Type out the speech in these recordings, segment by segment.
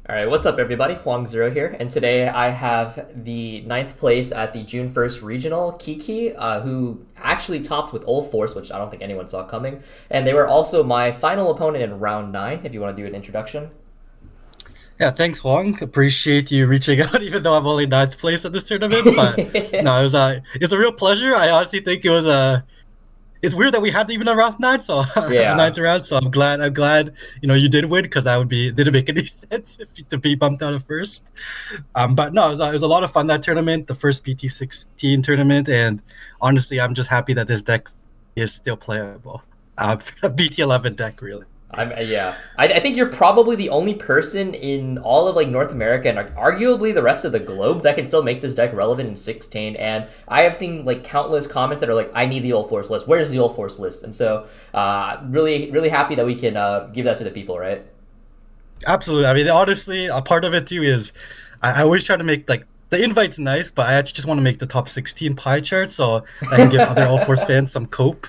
All right, what's up, everybody? Hoang Zero here, and today I have the ninth place at the June 1st regional, QiQi, who actually topped with Ulforce, which I don't think anyone saw coming, and they were also my final opponent in round 9. If you want to do an introduction. Yeah, thanks, Hoang. Appreciate you reaching out, even though I'm only ninth place at this tournament. But no, it's a real pleasure. I honestly think it's weird that we had even a round nine, so a Yeah. ninth round. So I'm glad you did win because that would be didn't make any sense if to be bumped out at first. But no, it was a lot of fun that tournament, the first BT16 tournament, and honestly, I'm just happy that this deck is still playable. BT11 deck really. I think you're probably the only person in all of like North America and arguably the rest of the globe that can still make this deck relevant in 16. And I have seen like countless comments that are like, "I need the All Force list. Where's the All Force list?" And so, really happy that we can give that to the people, right? Absolutely. I mean, honestly, a part of it too is I always try to make like the invite's nice, but I actually just want to make the top 16 pie chart so I can give other All Force fans some cope.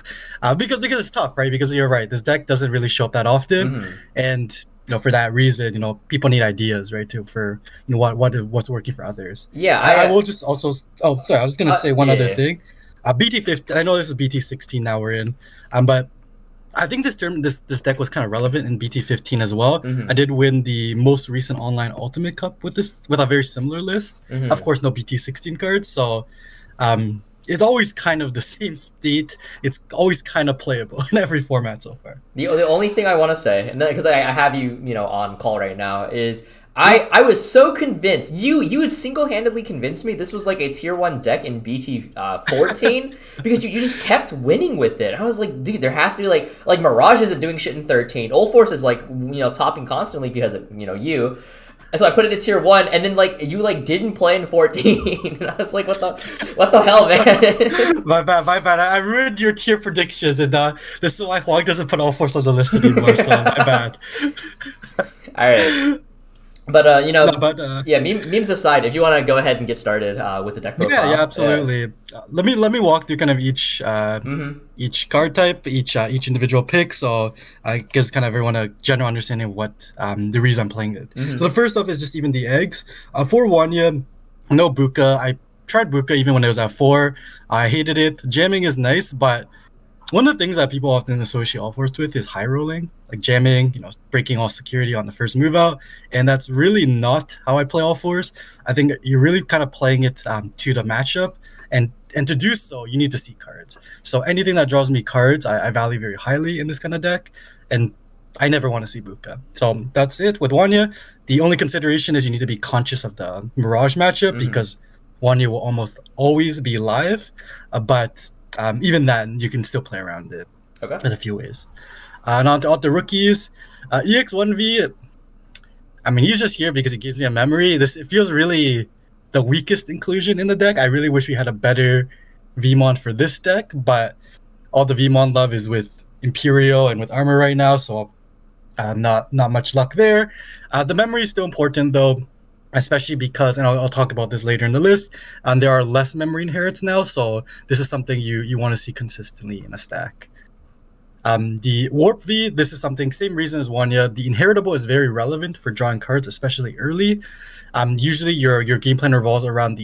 Because it's tough, right? Because you're right, this deck doesn't really show up that often, Mm-hmm. and for that reason, people need ideas, right? To for what's working for others. Yeah, I will just also. Oh, sorry, I was just gonna say one other yeah. thing. BT15. I know this is BT16 now we're in, but I think this deck was kind of relevant in BT15 as well. I Mm-hmm. did win the most recent online Ultimate Cup with a very similar list. Of Mm-hmm. course, no BT16 cards, so it's always kind of the same state. It's always kind of playable in every format so far. The only thing I want to say, and because I have you on call right now, is I Yep. I was so convinced you would single handedly convince me this was like a tier 1 deck in BT 14 because you just kept winning with it. I was like, dude, there has to be like Mirage isn't doing shit in 13. Old Force is like topping constantly because of you. And so I put it in tier 1, and then like you like didn't play in 14, and I was like, what the hell, man? My bad. I ruined your tier predictions, and this is why Huang doesn't put all force on the list anymore. So my bad. All right. But No, but yeah. Memes aside, if you want to go ahead and get started with the deck yeah, profile, yeah. absolutely. Let me walk through kind of Mm-hmm. each card type, each individual pick, so I gives kind of everyone a general understanding of what the reason I'm playing it. So the Mm-hmm. first off is just even the eggs. For Wanya, no Buka. I tried Buka even when it was at 4. I hated it. Jamming is nice, but one of the things that people often associate all force with is high rolling, like jamming, breaking all security on the first move out. And that's really not how I play all fours. I think you're really kind of playing it to the matchup. And to do so, you need to see cards. So anything that draws me cards, I value very highly in this kind of deck. And I never want to see Buka. So that's it. With Wanya, the only consideration is you need to be conscious of the Mirage matchup Mm-hmm. because Wanya will almost always be live. But even then, you can still play around it Okay. in a few ways. And on the rookies, EX1V, I mean, he's just here because he gives me a memory. It feels really the weakest inclusion in the deck. I really wish we had a better Vmon for this deck, but all the Vmon love is with Imperial and with armor right now, so not much luck there. The memory is still important though, especially because, and I'll talk about this later in the list. There are less memory inherits now, so this is something you want to see consistently in a stack. The Warp V, this is something, same reason as Wanya. The inheritable is very relevant for drawing cards, especially early. Usually your game plan revolves around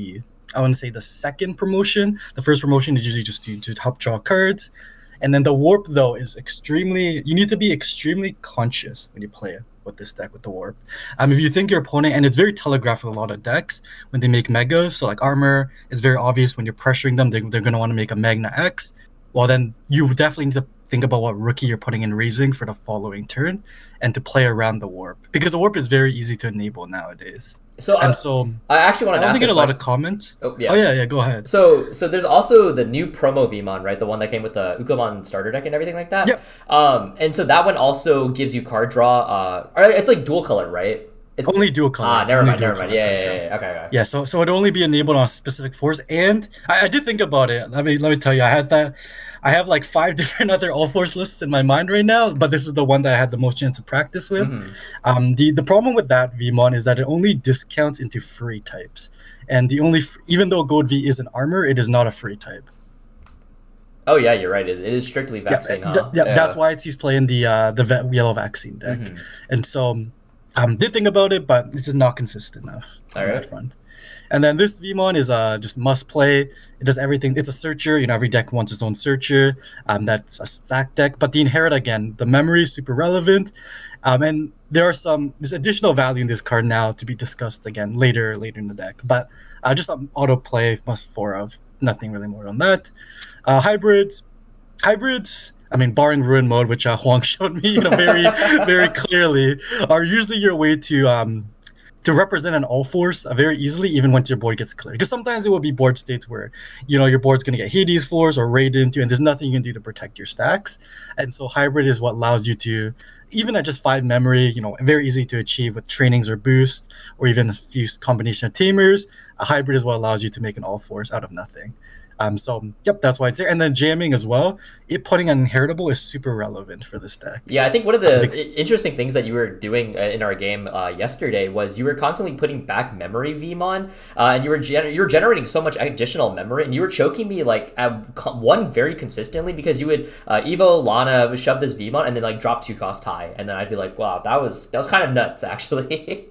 I want to say the second promotion. The first promotion is usually just to help draw cards. And then the warp though is you need to be extremely conscious when you play it with this deck with the warp. If you think your opponent, and it's very telegraphed with a lot of decks when they make megas, so like armor, it's very obvious when you're pressuring them, they're going to want to make a Magna X. Well, then you definitely need to think about what rookie you're putting in raising for the following turn and to play around the warp because the warp is very easy to enable nowadays. So And so I actually I wanted to don't ask a get a lot question. of comments. Oh Oh, yeah. yeah, go ahead. So there's also the new promo Vmon, right? The one that came with the Ukomon starter deck and everything like that. Yep. And so that one also gives you card draw. Or it's like dual color, right? It's Only dual color. never Only mind, dual never mind. color Yeah, card yeah, draw. yeah, yeah. Okay, okay. Yeah, so it'd only be enabled on specific fours. And I did think about it. Let me tell you, I have like 5 different other all fours lists in my mind right now, but this is the one that I had the most chance to practice with. Mm-hmm. The problem with that VMon is that it only discounts into free types, and even though Gold V is an armor, it is not a free type. Oh yeah, you're right. It is strictly Yeah, vaccine, huh? yeah, that's Yeah. why he's playing the yellow vaccine deck, Mm-hmm. and so. Did think about it, but this is not consistent enough All on that right. front. And then this Vmon is just must play. It does everything. It's a searcher. Every deck wants its own searcher. That's a stack deck. But the inherit again, the memory is super relevant. And there's additional value in this card now to be discussed again later in the deck. But just auto play must 4 of. Nothing really more on that. Hybrids. I mean, barring ruin mode, which Hoang showed me very, very clearly, are usually your way to represent an all force very easily, even once your board gets cleared. Because sometimes it will be board states where your board's going to get Hades floors or raid into, and there's nothing you can do to protect your stacks. And so hybrid is what allows you to, even at just 5 memory, very easy to achieve with trainings or boosts, or even a few combination of tamers. A hybrid is what allows you to make an all force out of nothing. So that's why it's there. And then jamming as well. It putting an inheritable is super relevant for this deck. Yeah, I think one of the interesting things that you were doing in our game yesterday was you were constantly putting back memory Vmon, and you were generating so much additional memory, and you were choking me like at one very consistently because you would Evo Lana shove this Vmon and then like drop 2 cost high, and then I'd be like, wow, that was kind of nuts actually.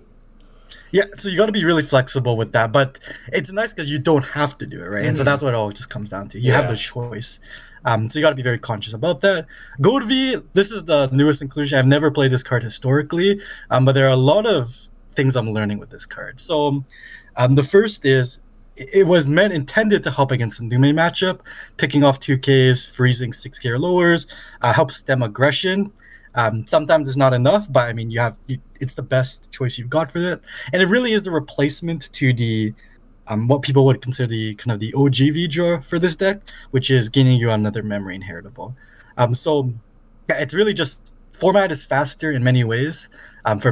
Yeah, so you got to be really flexible with that, but it's nice because you don't have to do it, right? And so that's what it all just comes down to. You have the choice. So you got to be very conscious about that. Gold V, this is the newest inclusion. I've never played this card historically, but there are a lot of things I'm learning with this card. So the first is it was intended to help against the Nume matchup, picking off 2Ks, freezing 6K or lowers, helps stem aggression. Sometimes it's not enough, but I mean, it's the best choice you've got for that, and it really is the replacement to the what people would consider the kind of the OG V-Draw for this deck, which is gaining you another memory inheritable. So it's really just format is faster in many ways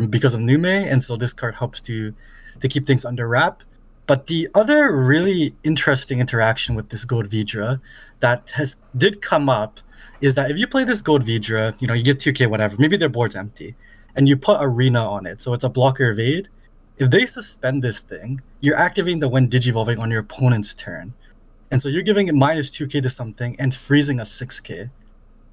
because of Nume, and so this card helps to keep things under wrap. But the other really interesting interaction with this Gold Vidra that did come up is that if you play this Gold Vidra, you get 2K whatever, maybe their board's empty, and you put Arena on it, so it's a blocker evade. If they suspend this thing, you're activating the when digivolving on your opponent's turn. And so you're giving it minus 2K to something and freezing a 6K.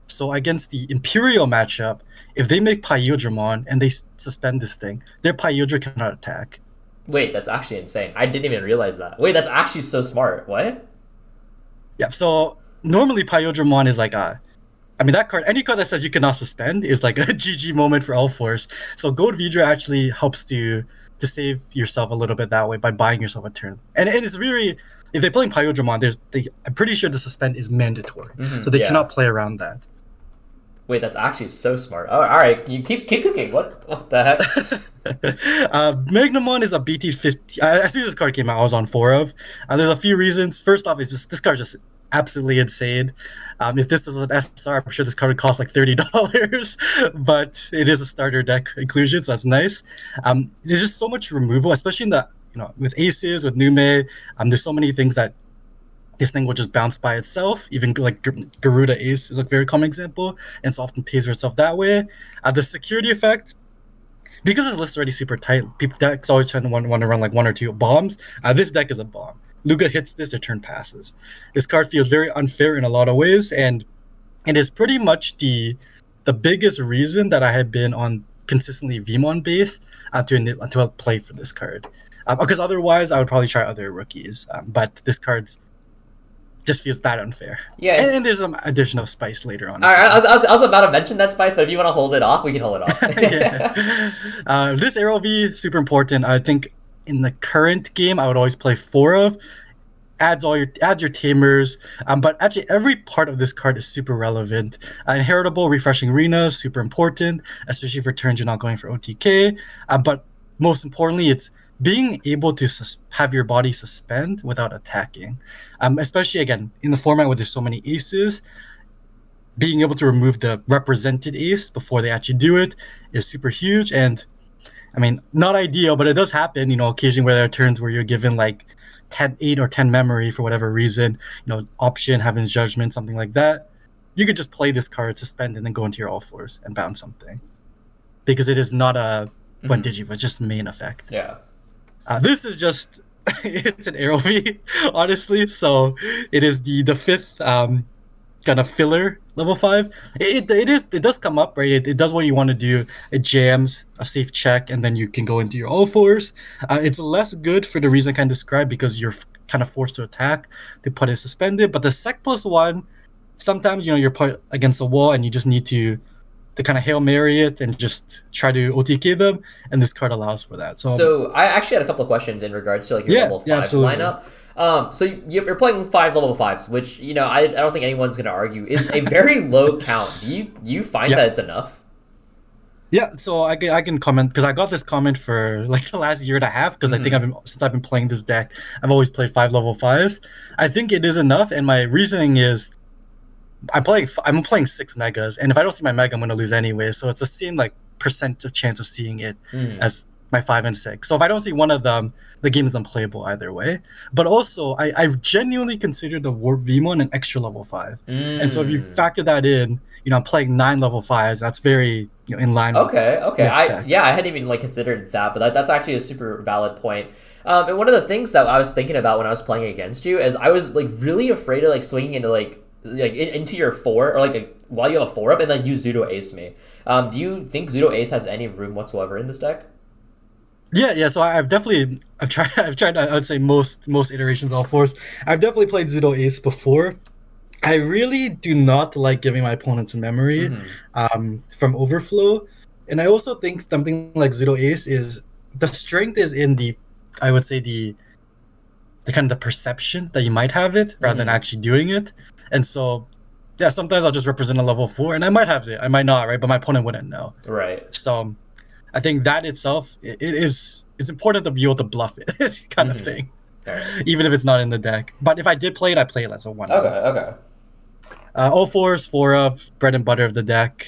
So against the Imperial matchup, if they make Pyodramon and they suspend this thing, their Pyodra cannot attack. Wait, that's actually insane. I didn't even realize that. Wait, that's actually so smart. What? Yeah, so normally Pyodramon is like that card, any card that says you cannot suspend is like a GG moment for Ulforce. So Gold Vidra actually helps to save yourself a little bit that way by buying yourself a turn. And it's really, if they're playing Pyodramon, I'm pretty sure the suspend is mandatory. So they cannot play around that. Wait, that's actually so smart. Oh, all right, you keep cooking. What the heck? Magnamon is a BT16. As soon as this card came out, I was on 4 of. There's a few reasons. First off, it's just this card just absolutely insane. If this was an SR, I'm sure this card would cost like $30, but it is a starter deck inclusion, so that's nice. There's just so much removal, especially in the with aces, with Nume. There's so many things that this thing will just bounce by itself. Even like Garuda Ace is a very common example, and so often pays for itself that way. The security effect, because this list is already super tight, people decks always tend to want to run like 1 or 2 bombs. This deck is a bomb. Luga hits this, their turn passes. This card feels very unfair in a lot of ways, and it is pretty much the biggest reason that I have been on consistently Vmon base to play for this card. Because otherwise, I would probably try other rookies. But this card's just feels that unfair. Yeah, and there's some additional spice later on. I was about to mention that spice, but if you want to hold it off, we can hold it off. This Arrow V, super important. I think in the current game, I would always play 4 of. Adds your tamers, but actually every part of this card is super relevant. Inheritable, refreshing arena, super important, especially for turns you're not going for OTK. But most importantly, it's being able to have your body suspend without attacking. Especially again in the format where there's so many aces, being able to remove the represented ace before they actually do it is super huge. And I mean, not ideal, but it does happen, occasionally where there are turns where you're given like 8 or 10 memory for whatever reason, option, having judgment, something like that. You could just play this card, suspend, and then go into your all fours and bounce something. Because it is not a one digi, but just the main effect. Yeah. This is just, it's an Arrow V, honestly. So it is the 5th kind of filler level 5. It does come up, right? It does what you want to do. It jams a safe check, and then you can go into your all fours. It's less good for the reason I kind of described, because you're kind of forced to attack. They put it suspended, but the sec +1, sometimes you're put against the wall and you just need to kind of Hail Mary it and just try to OTK them, and this card allows for that. So I actually had a couple of questions in regards to like your level 5 absolutely. lineup. So you're playing 5 level 5s, which I don't think anyone's gonna argue is a very low count. Do you find that it's enough? Yeah, so I can comment, because I got this comment for like the last year and a half, because I think since I've been playing this deck, I've always played 5 level 5s. I think it is enough, and my reasoning is I'm playing 6 megas, and if I don't see my mega, I'm gonna lose anyway. So it's the same like percent of chance of seeing it as my 5 and 6. So if I don't see one of them, the game is unplayable either way. But also, I've genuinely considered the Warp Vmon an extra level 5, and so if you factor that in, I'm playing 9 level 5s. That's very in line. Okay. I hadn't even like considered that, but that's actually a super valid point. And one of the things that I was thinking about when I was playing against you is I was like really afraid of like swinging into like into your 4, or like while you have a 4 up, and then you Zudo Ace me. Do you think Zudo Ace has any room whatsoever in this deck? Yeah. So I've tried. I would say most iterations all fours. I've definitely played Zudo Ace before. I really do not like giving my opponents memory from overflow, and I also think something like Zudo Ace is the strength is in I would say the kind of the perception that you might have it rather than actually doing it. And so, yeah, sometimes I'll just represent a level 4, and I might have it, I might not, right? But my opponent wouldn't know. Right. So, I think that itself, it's important to be able to bluff it, kind of thing, even if it's not in the deck. But if I did play it, I play it as a 1. Okay. All 4s, 4 bread and butter of the deck.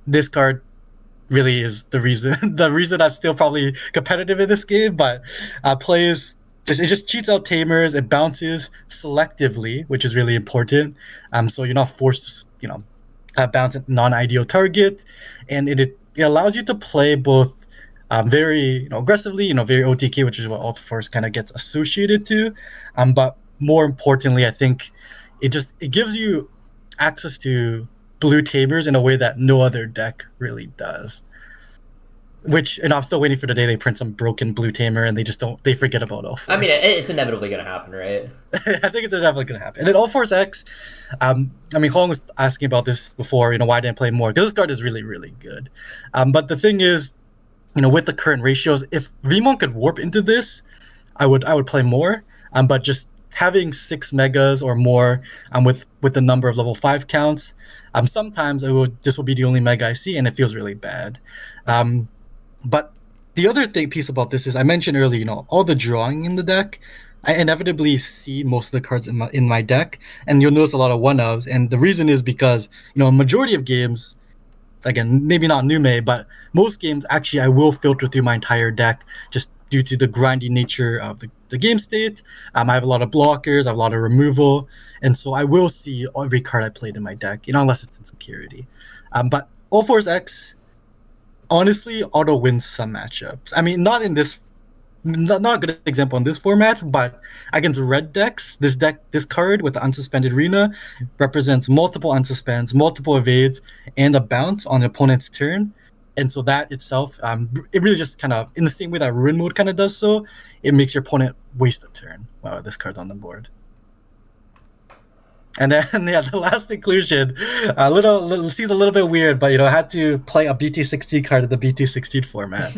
This card really is the reason I'm still probably competitive in this game. But plays. It just cheats out tamers. It bounces selectively, which is really important. So you're not forced to, bounce a non-ideal target, and it allows you to play both very aggressively, very OTK, which is what Ulforce kind of gets associated to. But more importantly, I think it gives you access to blue tamers in a way that no other deck really does. And I'm still waiting for the day they print some broken blue tamer and they forget about Ulforce. I mean, it's inevitably going to happen, right? I think it's inevitably going to happen. And then Ulforce X, I mean, Hoang was asking about this before, why I didn't play more, because this card is really, really good. But the thing is, with the current ratios, if Vmon could warp into this, I would play more. But just having 6 megas or more with the number of level 5 counts, sometimes this will be the only mega I see, and it feels really bad. But the other piece about this is, I mentioned earlier, all the drawing in the deck, I inevitably see most of the cards in my deck, and you'll notice a lot of 1-ofs. And the reason is because, a majority of games, again, maybe not Nume, but most games, actually, I will filter through my entire deck just due to the grindy nature of the game state. I have a lot of blockers, I have a lot of removal, and so I will see every card I played in my deck, unless it's in security. But Ulforce X, honestly, auto wins some matchups. I mean, not a good example in this format, but against red decks, this card with the unsuspended Rena represents multiple unsuspends, multiple evades, and a bounce on the opponent's turn. And so that itself, it really just kind of, in the same way that Ruin Mode kind of does so, it makes your opponent waste a turn while this card's on the board. And then, the last inclusion, seems a little bit weird, but I had to play a BT16 card in the BT16 format.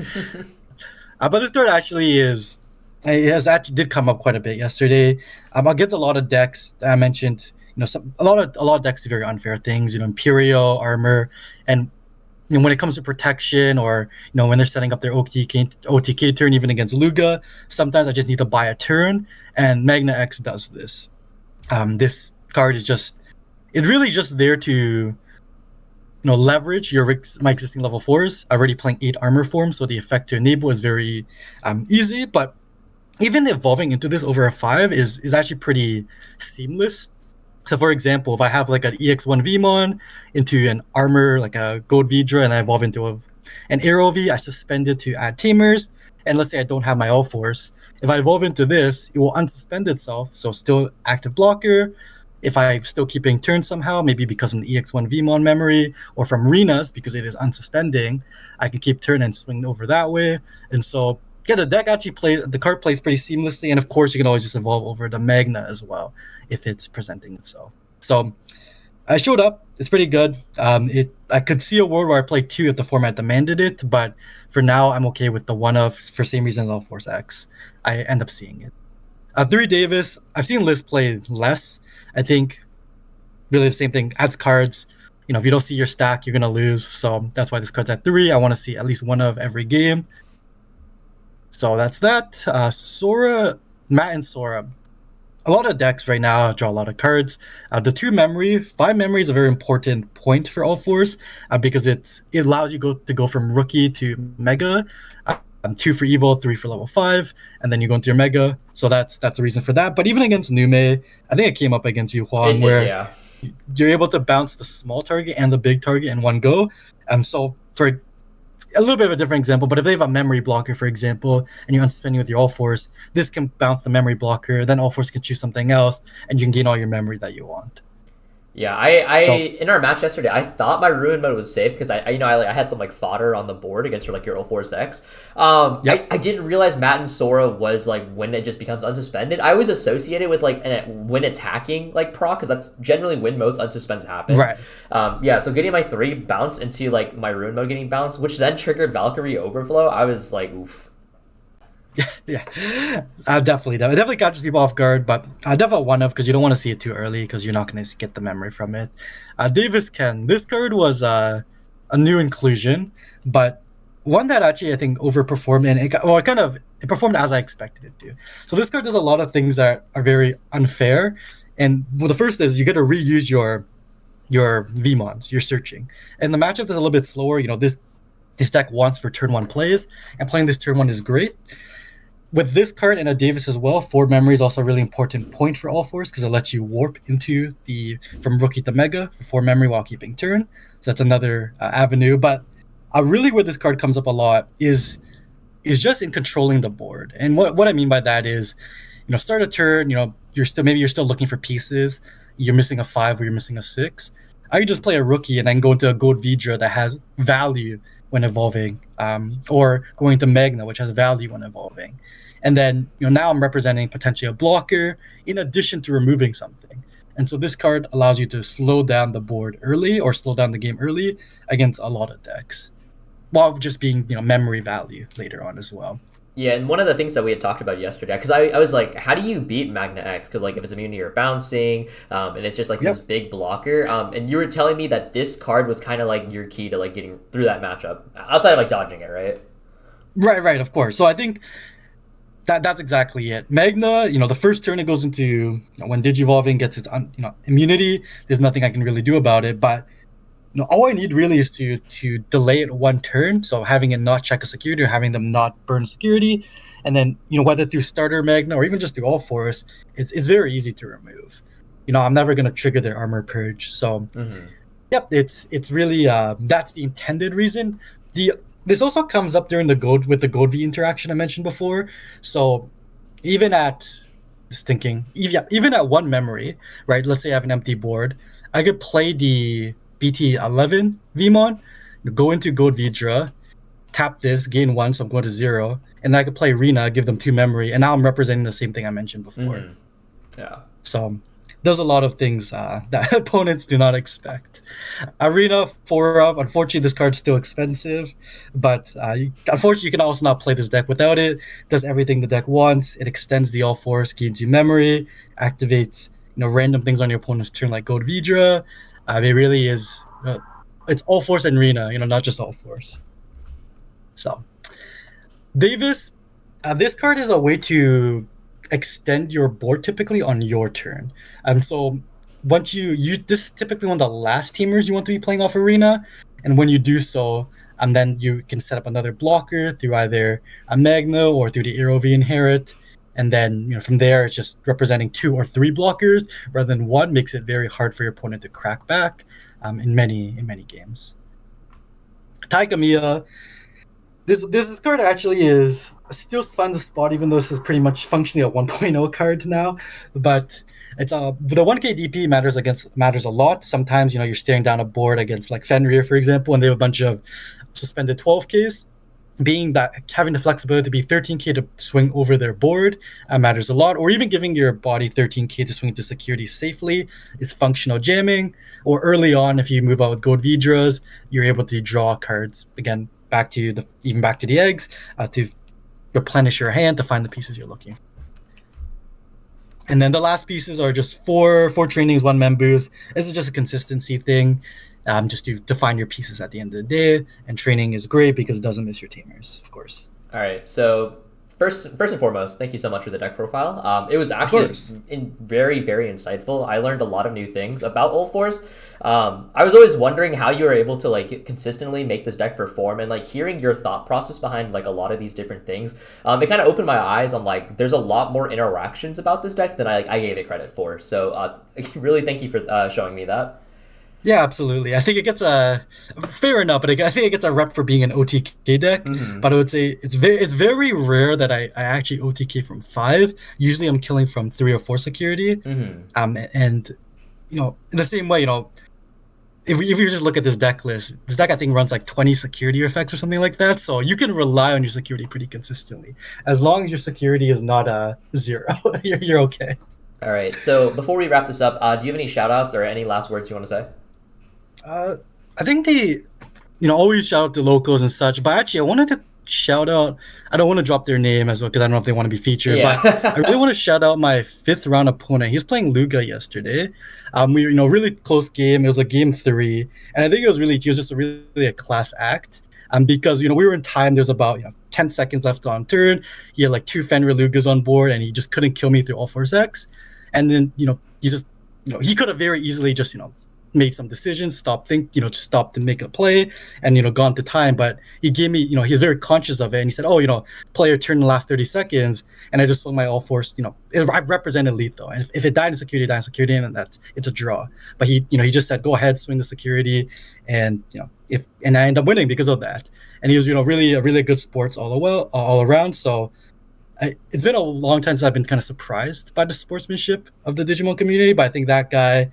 But this card actually did come up quite a bit yesterday. Against a lot of decks that I mentioned, a lot of decks do very unfair things, Imperial, Armor, and when it comes to protection, or when they're setting up their OTK turn, even against Luga, sometimes I just need to buy a turn, and Magna X does this. This card it's really just there to leverage my existing level 4s. I'm already playing 8 armor forms, so the effect to enable is very easy. But even evolving into this over a 5 is actually pretty seamless. So for example, if I have like an EX1 Vmon into an armor, like a gold Vidra, and I evolve into an Arrow V, I suspend it to add tamers. And let's say I don't have my Ulforce. If I evolve into this, it will unsuspend itself, so still active blocker. if I'm still keeping turns somehow, maybe because of the EX1Vmon memory or from Rena's because it is unsuspending, I can keep turn and swing over that way. And so, yeah, the deck actually the card plays pretty seamlessly. And of course, you can always just evolve over the Magna as well if it's presenting itself. So I showed up. It's pretty good. I could see a world where I play 2 if the format demanded it, but for now, I'm okay with the 1 of, for same reason as Ulforce X. I end up seeing it. 3 Davis, I've seen Liz play less. I think really the same thing. Adds cards. If you don't see your stack, you're going to lose. So that's why this card's at 3. I want to see at least 1 of every game. So that's that. Sora, Matt and Sora. A lot of decks right now draw a lot of cards. The 5 memory is a very important point for Ulforce because it allows you to go from rookie to mega. 2 for evil, 3 for level 5, and then you go into your mega. So that's the reason for that. But even against Nume, I think it came up against you, Hoang, where you're able to bounce the small target and the big target in one go. So for a little bit of a different example, but if they have a memory blocker, for example, and you're unsuspending with your Ulforce, this can bounce the memory blocker, then Ulforce can choose something else, and you can gain all your memory that you want. Yeah, I in our match yesterday, I thought my ruin mode was safe because I had some like fodder on the board against your Ulforce X. Yep. I didn't realize Matt and Sora was like when it just becomes unsuspended. I always associated with like when attacking like proc because that's generally when most unsuspends happen. Right. Yeah. So getting my 3 bounce into like my ruin mode getting bounced, which then triggered Valkyrie overflow. I was like, oof. Yeah, definitely catches people off guard, but definitely 1 of because you don't want to see it too early because you're not going to get the memory from it. Davis Ken, this card was a new inclusion, but one that actually I think overperformed and it performed as I expected it to. So this card does a lot of things that are very unfair, and the first is you get to reuse your Vmons, you're searching, and the matchup is a little bit slower. This deck wants for turn 1 plays, and playing this turn 1 is great. With this card and a Davis as well, 4 memory is also a really important point for Ulforce because it lets you warp into from rookie to mega for 4 memory while keeping turn. So that's another avenue. But really where this card comes up a lot is just in controlling the board. And what I mean by that is, start a turn, you're still looking for pieces. You're missing a 5 or you're missing a 6. I could just play a rookie and then go into a Gold Vidra that has value when evolving, or going to Magna, which has value when evolving. And then, now I'm representing potentially a blocker in addition to removing something. And so this card allows you to slow down the board early or slow down the game early against a lot of decks, while just being, memory value later on as well. Yeah, and one of the things that we had talked about yesterday, because I was like, how do you beat Magna X? Because like if it's immune to your bouncing, and it's just like this big blocker, and you were telling me that this card was kind of like your key to like getting through that matchup, outside of like dodging it, right? Right, of course. So I think that's exactly it. Magna, the first turn it goes into when Digivolving gets its immunity. There's nothing I can really do about it, but all I need really is to delay it 1 turn. So having it not check a security or having them not burn security, and then whether through starter Magna or even just through Ulforce, it's very easy to remove. I'm never gonna trigger their armor purge. So yep, it's really that's the intended reason. This also comes up during the Gold V interaction I mentioned before. So even at even at 1 memory, right? Let's say I have an empty board, I could play the BT11 Vmon, go into Gold Vidra, tap this, gain 1, so I'm going to 0, and then I could play Rena, give them 2 memory, and now I'm representing the same thing I mentioned before. Yeah. So there's a lot of things that opponents do not expect. Arena 4 of, unfortunately this card's still expensive, but unfortunately you can also not play this deck without it. Does everything the deck wants. It extends the Ulforce, gains you memory, activates random things on your opponent's turn like Gold Vidra. It really is, it's Ulforce and Rena, not just Ulforce. So Davis, this card is a way to extend your board typically on your turn. So once this is typically one of the last teamers you want to be playing off Arena, and when you do so, then you can set up another blocker through either a Magna or through the Aero V Inherit, and then from there it's just representing 2 or 3 blockers rather than 1. Makes it very hard for your opponent to crack back in many games. Taikamiya, this card actually is still finds a spot, even though this is pretty much functionally a 1.0 card now. But It's the 1K DP matters a lot. Sometimes you're staring down a board against like Fenrir, for example, and they have a bunch of suspended 12Ks. Being that having the flexibility to be 13K to swing over their board matters a lot, or even giving your body 13K to swing to security safely is functional jamming. Or early on, if you move out with gold Vidras, you're able to draw cards again back to the eggs to replenish your hand to find the pieces you're looking for. And then the last pieces are just four trainings, one mem boost. This is just a consistency thing, just to find your pieces at the end of the day. And training is great because it doesn't miss your tamers, of course. All right, so first and foremost, thank you so much for the deck profile. It was actually very, very insightful. I learned a lot of new things about Ulforce. I was always wondering how you were able to like consistently make this deck perform, and like hearing your thought process behind like a lot of these different things. It kind of opened my eyes on like there's a lot more interactions about this deck than I gave it credit for. So really thank you for showing me that. Yeah, absolutely. I think it gets a fair enough, but I think it gets a rep for being an OTK deck. But I would say it's very rare that I actually OTK from 5. Usually I'm killing from 3 or 4 security. And in the same way, if you just look at this deck list, this deck I think runs like 20 security effects or something like that. So you can rely on your security pretty consistently. As long as your security is not 0, you're okay. All right. So before we wrap this up, do you have any shout outs or any last words you want to say? I think always shout out to locals and such, but actually I wanted to shout out, I don't want to drop their name as well because I don't know if they want to be featured, but I really want to shout out my 5th round opponent. He was playing Luga yesterday. We really close game. It was a game 3, and I think he was just really a class act. Because we were in time. There's about 10 seconds left on turn. He had like 2 Fenrir Lugas on board, and he just couldn't kill me through Ulforcex. And then he could have very easily just made some decisions, just stopped to make a play and, gone to time. But he gave me, he was very conscious of it. And he said, player turn in the last 30 seconds. And I just swung my Ulforce, I represented lethal. And if it died in security, and it's a draw. But he just said, go ahead, swing the security. And, and I end up winning because of that. And he was, really a really good sports all around. So it's been a long time since I've been kind of surprised by the sportsmanship of the Digimon community. But I think that guy,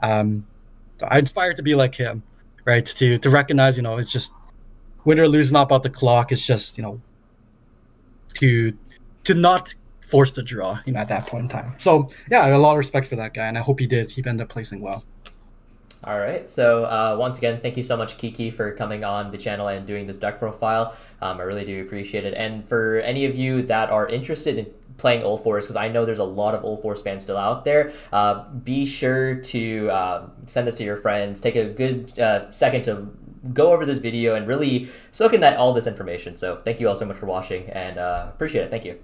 I inspired to be like him, right? To recognize, it's just win or lose, not about the clock. It's just, to not force the draw, at that point in time. So yeah, I have a lot of respect for that guy, and I hope he ended up placing well. All right. So once again, thank you so much, QiQi, for coming on the channel and doing this deck profile. I really do appreciate it. And for any of you that are interested in playing Ulforce, because I know there's a lot of Ulforce fans still out there, be sure to send this to your friends. Take a good second to go over this video and really soak in all this information. So thank you all so much for watching, and appreciate it. Thank you.